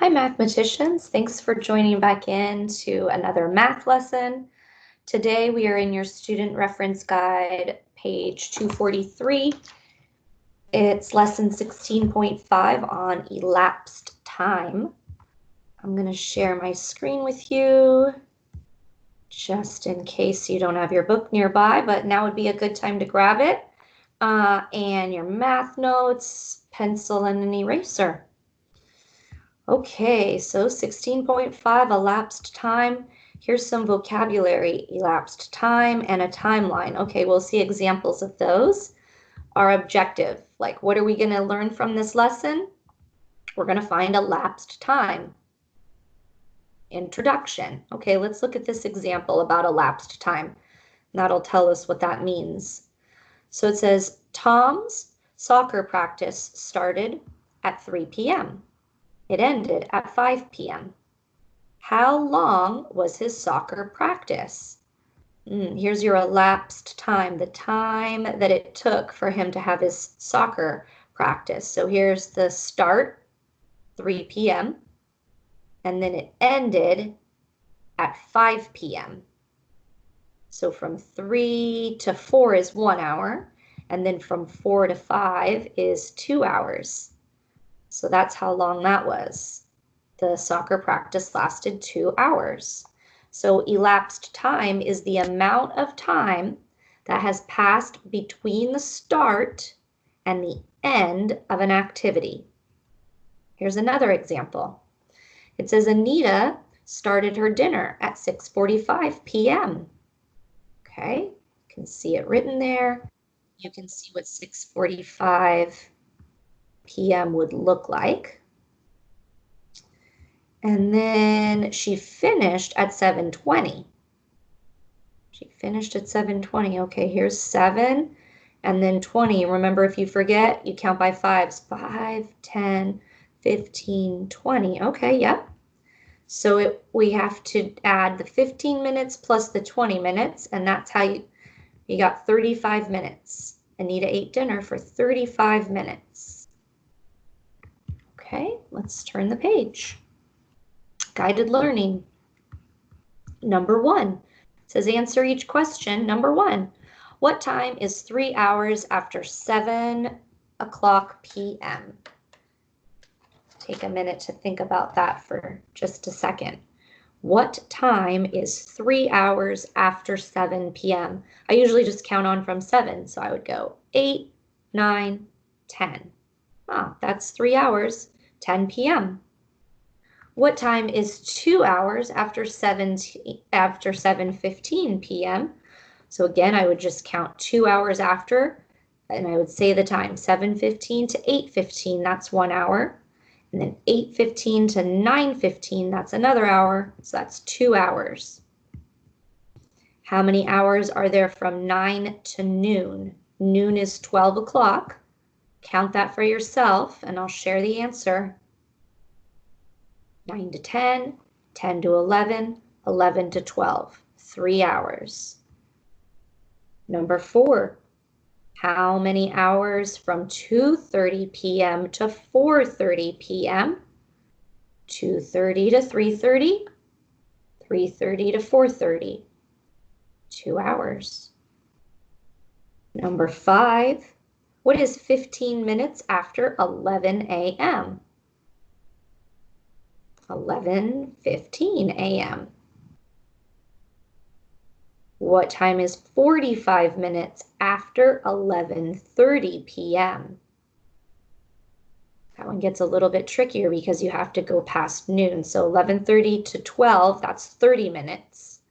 Hi, mathematicians. Thanks for joining back in to another math lesson. Today we are in your student reference guide, page 243. It's lesson 16.5 on elapsed time. I'm going to share my screen with you just in case you don't have your book nearby, but now would be a good time to grab it. And your math notes, pencil, and an eraser. Okay, so 16.5, elapsed time. Here's some vocabulary: elapsed time and a timeline. Okay, we'll see examples of those. Our objective, like what are we going to learn from this lesson? We're going to find elapsed time. Introduction. Okay, let's look at this example about elapsed time. That'll tell us what that means. So it says, Tom's soccer practice started at 3 p.m. It ended at 5 p.m. How long was his soccer practice? Here's your elapsed time, the time that it took for him to have his soccer practice. So here's the start, 3 p.m., and then it ended at 5 p.m. So from 3 to 4 is 1 hour, and then from 4 to 5 is 2 hours. So that's how long that was. The soccer practice lasted 2 hours. So elapsed time is the amount of time that has passed between the start and the end of an activity. Here's another example. It says Anita started her dinner at 6:45 p.m. Okay, you can see it written there. You can see what 6:45 p.m. would look like. And then she finished at 7:20. She finished at 7:20. Okay, here's 7 and then 20. Remember, if you forget, you count by fives. 5, 10, 15, 20. Okay, yep. So we have to add the 15 minutes plus the 20 minutes, and that's how you got 35 minutes. Anita ate dinner for 35 minutes. Okay, let's turn the page. Guided learning. Number 1. It says answer each question. Number 1. What time is 3 hours after 7 o'clock p.m.? Take a minute to think about that for just a second. What time is 3 hours after 7 p.m.? I usually just count on from 7, so I would go 8, 9, 10. That's 3 hours, 10 p.m. What time is 2 hours after 7:15 p.m.? So again, I would just count 2 hours after, and I would say the time, 7:15 to 8:15, that's 1 hour. And then 8:15 to 9:15, that's another hour, so that's 2 hours. How many hours are there from 9 to noon? Noon is 12 o'clock. Count that for yourself, and I'll share the answer. 9 to 10, 10 to 11, 11 to 12, 3 hours. Number 4, how many hours from 2:30 p.m. to 4:30 p.m.? 2:30 to 3:30, 3:30 to 4:30, 2 hours. Number 5, what is 15 minutes after 11 a.m.? 11:15 a.m. What time is 45 minutes after 11:30 p.m.? That one gets a little bit trickier because you have to go past noon. So 11:30 to 12, that's 30 minutes.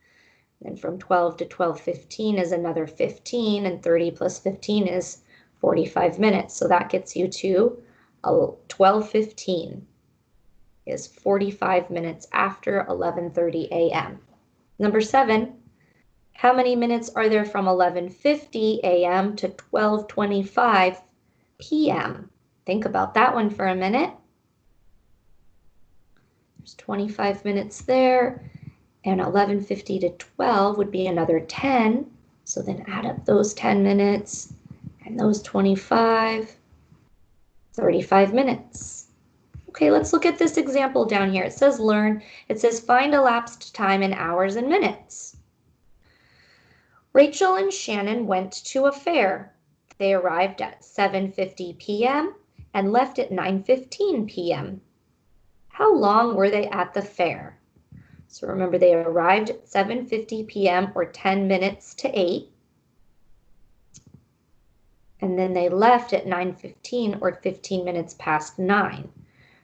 Then from 12 to 12:15 is another 15, and 30 plus 15 is 45 minutes. So that gets you to 12:15. Is 45 minutes after 11:30 a.m. Number 7, how many minutes are there from 11:50 a.m. to 12:25 p.m.? Think about that one for a minute. There's 25 minutes there, and 11:50 to 12 would be another 10. So then add up those 10 minutes and those 25, 35 minutes. Okay, let's look at this example down here. It says learn. It says find elapsed time in hours and minutes. Rachel and Shannon went to a fair. They arrived at 7:50 p.m. and left at 9:15 p.m. How long were they at the fair? So remember, they arrived at 7:50 p.m. or 10 minutes to 8. And then they left at 9:15 or 15 minutes past 9.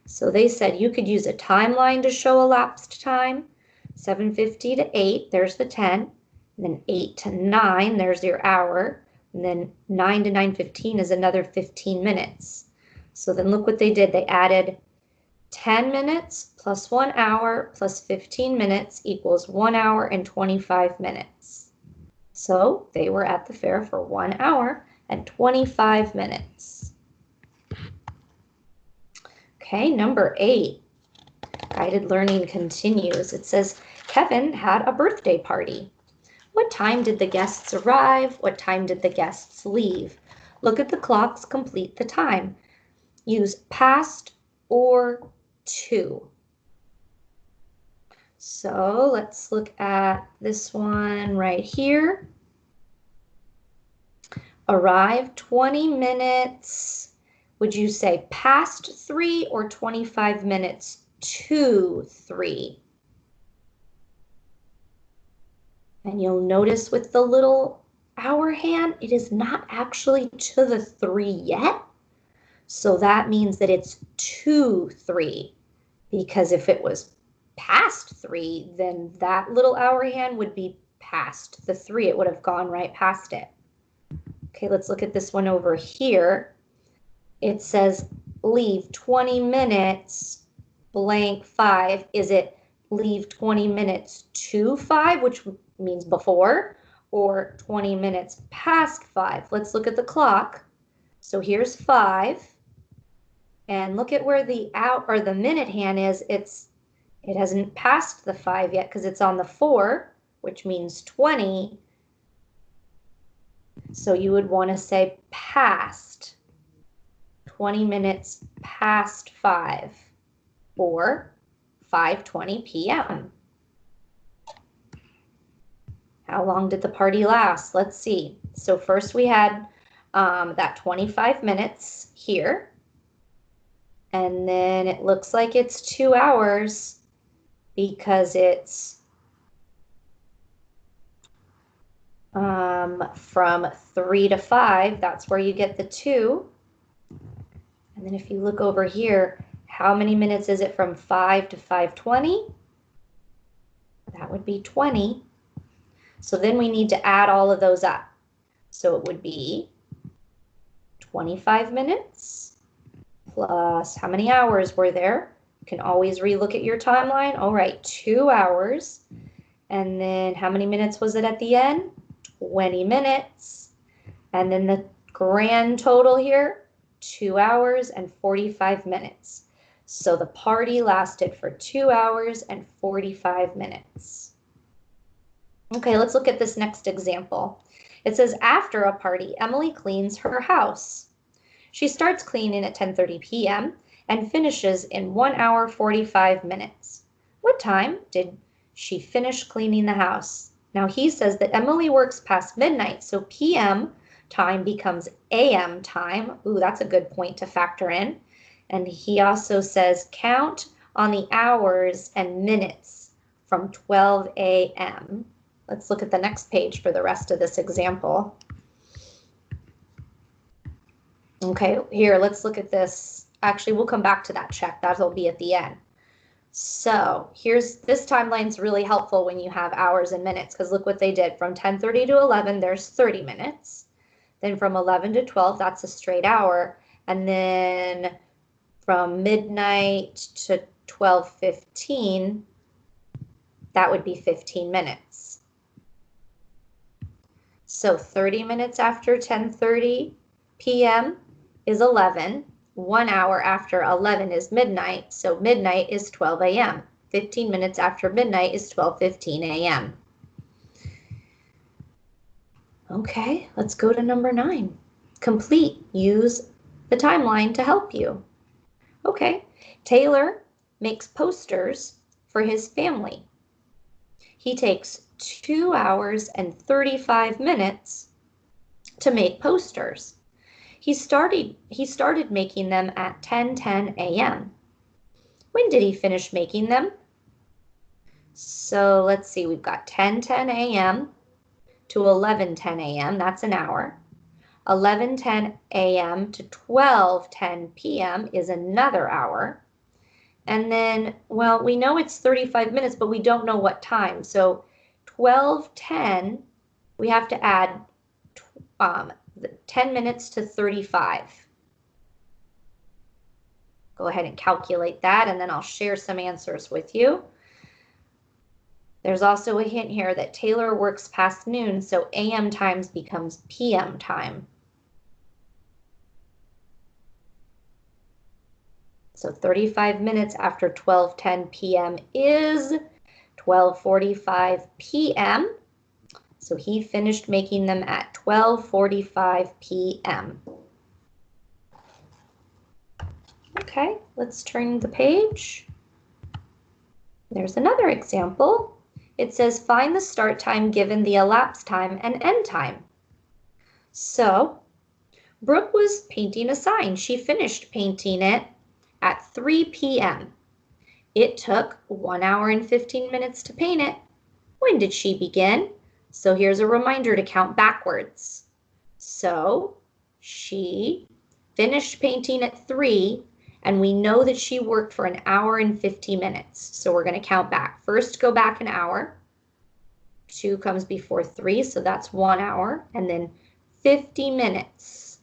So they said you could use a timeline to show elapsed time. 7:50 to 8, there's the 10. And then 8 to 9, there's your hour. And then 9 to 9:15 is another 15 minutes. So then look what they did. They added 10 minutes plus 1 hour plus 15 minutes equals 1 hour and 25 minutes. So they were at the fair for 1 hour and 25 minutes. Okay, number 8, guided learning continues. It says, Kevin had a birthday party. What time did the guests arrive? What time did the guests leave? Look at the clocks, complete the time. Use past or to. So let's look at this one right here. Arrive 20 minutes. Would you say past 3 or 25 minutes to 3? And you'll notice with the little hour hand, it is not actually to the 3 yet. So that means that it's to 3. Because if it was past 3, then that little hour hand would be past the 3. It would have gone right past it. Okay, let's look at this one over here. It says leave 20 minutes blank 5. Is it leave 20 minutes to 5, which means before, or 20 minutes past 5? Let's look at the clock. So here's 5. And look at where the out or the minute hand is. It hasn't passed the 5 yet because it's on the 4, which means 20. So you would want to say past. 20 minutes past 5 or 5:20 p.m. How long did the party last? Let's see. So first we had that 25 minutes here. And then it looks like it's 2 hours because it's from 3 to 5. That's where you get the 2. And then if you look over here, how many minutes is it from 5 to 5:20? That would be 20. So then we need to add all of those up. So it would be 25 minutes plus how many hours were there? You can always relook at your timeline. All right, 2 hours. And then how many minutes was it at the end? 20 minutes. And then the grand total here, 2 hours and 45 minutes. So the party lasted for 2 hours and 45 minutes. Okay, let's look at this next example. It says, after a party, Emily cleans her house. She starts cleaning at 10:30 p.m. and finishes in 1 hour 45 minutes. What time did she finish cleaning the house? Now he says that Emily works past midnight, so p.m. time becomes a.m. time. Ooh, that's a good point to factor in. And he also says count on the hours and minutes from 12 a.m. Let's look at the next page for the rest of this example. Okay, here, let's look at this. Actually, we'll come back to that check. That'll be at the end. So here's, this timeline's really helpful when you have hours and minutes, because look what they did. From 10:30 to 11, there's 30 minutes. Then from 11 to 12, that's a straight hour. And then from midnight to 12:15, that would be 15 minutes. So 30 minutes after 10:30 p.m. is 11. 1 hour after 11 is midnight, so midnight is 12 a.m. 15 minutes after midnight is 12:15 a.m. Okay, let's go to number 9. Complete. Use the timeline to help you. Okay, Taylor makes posters for his family. He takes 2 hours and 35 minutes to make posters. He started making them at 10:10 a.m. When did he finish making them? So let's see, we've got 10:10 a.m. to 11:10 a.m. That's an hour. 11:10 a.m. to 12:10 p.m. is another hour. And then, well, we know it's 35 minutes, but we don't know what time. So 12:10, we have to add 10 minutes to 35. Go ahead and calculate that, and then I'll share some answers with you. There's also a hint here that Taylor works past noon, so AM times becomes PM time. So 35 minutes after 12:10 p.m. is 12:45 p.m. So he finished making them at 12:45 p.m. Okay, let's turn the page. There's another example. It says, find the start time given the elapsed time and end time. So Brooke was painting a sign. She finished painting it at 3 p.m. It took 1 hour and 15 minutes to paint it. When did she begin? So here's a reminder to count backwards. So she finished painting at 3, and we know that she worked for 1 hour and 50 minutes. So we're going to count back. First, go back an hour. 2 comes before 3, so that's 1 hour. And then 50 minutes.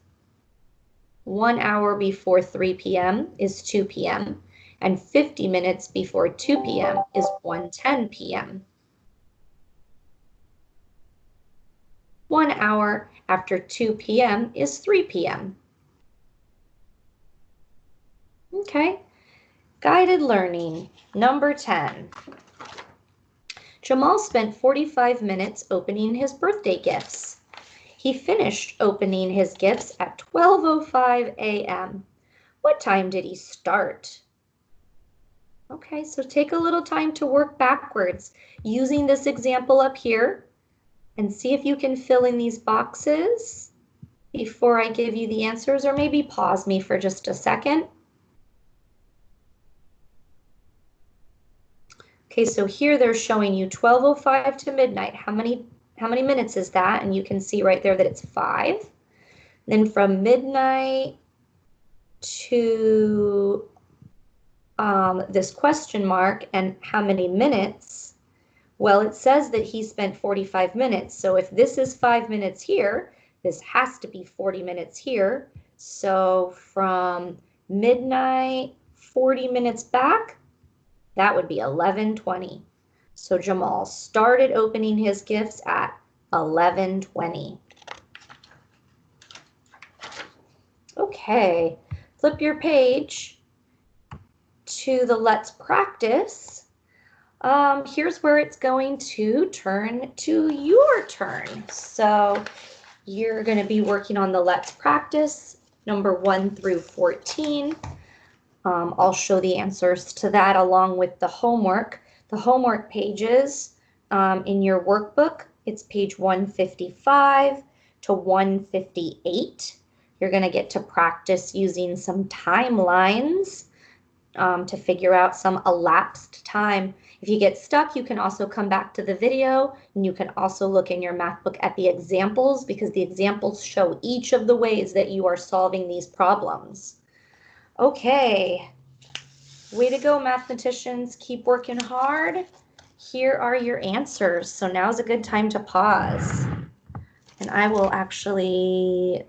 1 hour before 3 p.m. is 2 p.m. And 50 minutes before 2 p.m. is 1:10 p.m. 1 hour after 2 p.m. is 3 p.m. Okay, guided learning, number 10. Jamal spent 45 minutes opening his birthday gifts. He finished opening his gifts at 12:05 a.m. What time did he start? Okay, so take a little time to work backwards using this example up here and see if you can fill in these boxes before I give you the answers, or maybe pause me for just a second. Okay, so here they're showing you 12:05 to midnight. How many minutes is that? And you can see right there that it's 5. Then from midnight to this question mark and how many minutes? Well, it says that he spent 45 minutes. So if this is 5 minutes here, this has to be 40 minutes here. So from midnight, 40 minutes back, that would be 11:20. So Jamal started opening his gifts at 11:20. Okay, flip your page to the Let's Practice. Here's where it's going to turn to your turn. So you're going to be working on the Let's Practice, number 1 through 14. I'll show the answers to that along with the homework. The homework pages in your workbook, it's page 155 to 158. You're going to get to practice using some timelines to figure out some elapsed time. If you get stuck, you can also come back to the video, and you can also look in your math book at the examples, because the examples show each of the ways that you are solving these problems. Okay, way to go, mathematicians. Keep working hard. Here are your answers. So now's a good time to pause. And I will actually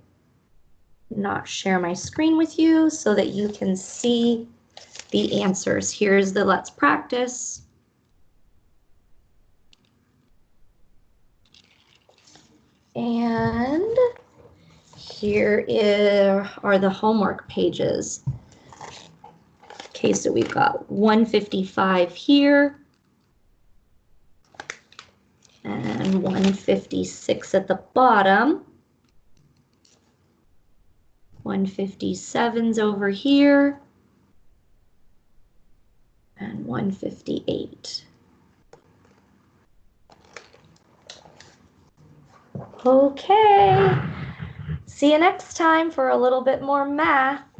not share my screen with you so that you can see the answers. Here's the Let's Practice. And here are the homework pages. Okay, so we've got 155 here and 156 at the bottom. 157's over here. 1:58. Okay. See you next time for a little bit more math.